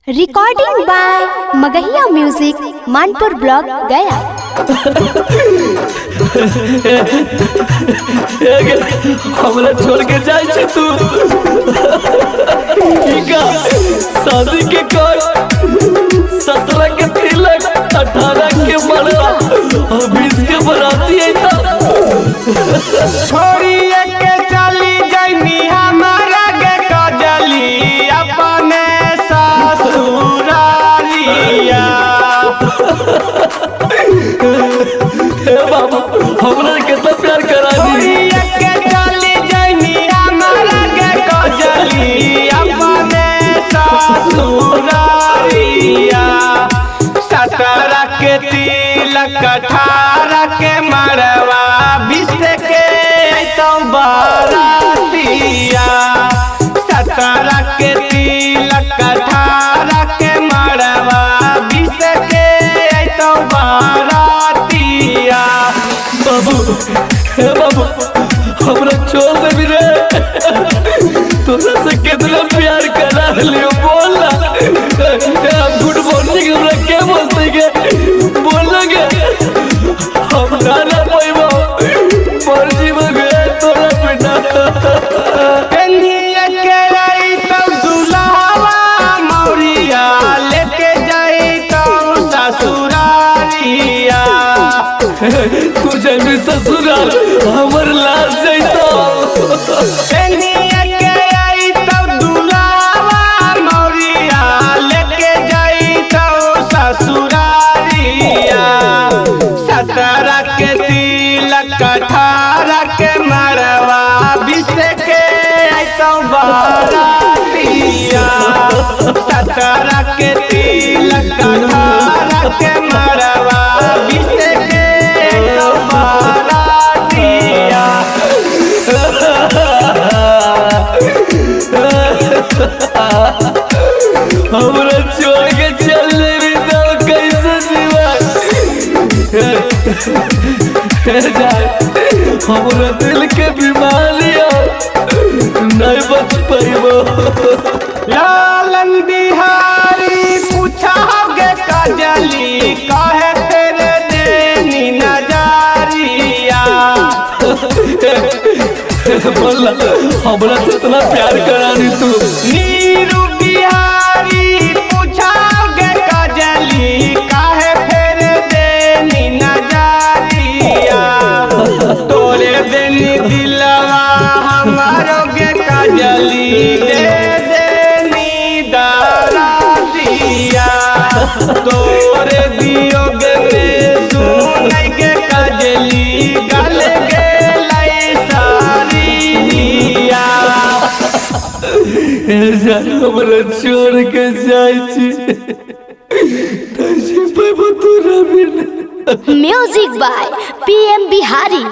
Recording by Magahiya music Manpur block Gaya. हमरा छोड़ के जाए छे तू शादी के कर 17 के तिलक 18 के मरवा और 20 के बराती है छोड़िए के चली जैनी हमारा गे कजली अपने ससुरारिया। बाबू हमरा कितना प्यार करा दी। छोड़िए के चली जैनी हमारा गे कजली अपने ससुरारिया। 17 के तिलक 18 के मरवा 20 के तो बारातिया। 17 के तिलक 18 के मरवा 20 के तो बारातिया। बाबू हे बाबू हमरा छोड़ दे भी रे। तोरा से कितना प्यार करा लियो बोल ना। गुड मॉर्निंग हमरा के बोलते के बोलोगे हम ना पाइबो मर्जी में गए तोरा बेटा। कन्हैया के आई तब दुल्हावा मौरिया लेके जाई तब ससुरारिया। तू जल्दी ससुराल हमर लाश जैतो। कन्हैया के आई तब दुल्हावा मौरिया लेके जाई तब ससुरारिया। 17 के तिलक 18 के मरवा 20 के आई तो बारातिया। 17 के तिलक 18 के मरवा 20 के आई तो बारातिया। हमरा छोड़ के चल रे तो कैसे जीवा। हमरा दिल के बीमारी नहीं बच पाइबो। लालन बिहारी पूछाओगे कजली काहे तेरे देनी नजारिया। बोला हमरा से इतना प्यार करानी तू। नीरू बिहारी पूछाओगे कजली काहे फिर देनी नजारिया। तोरे देनी दिलवा हमारो गे कजली दे देनी दरादिया। तोरे दियोगे में सुनाई गे कजली गल गे लाई सारिया। हमरा छोड़ के जाए छी तैसे पे तोरा बिना। Music by PM Bihari.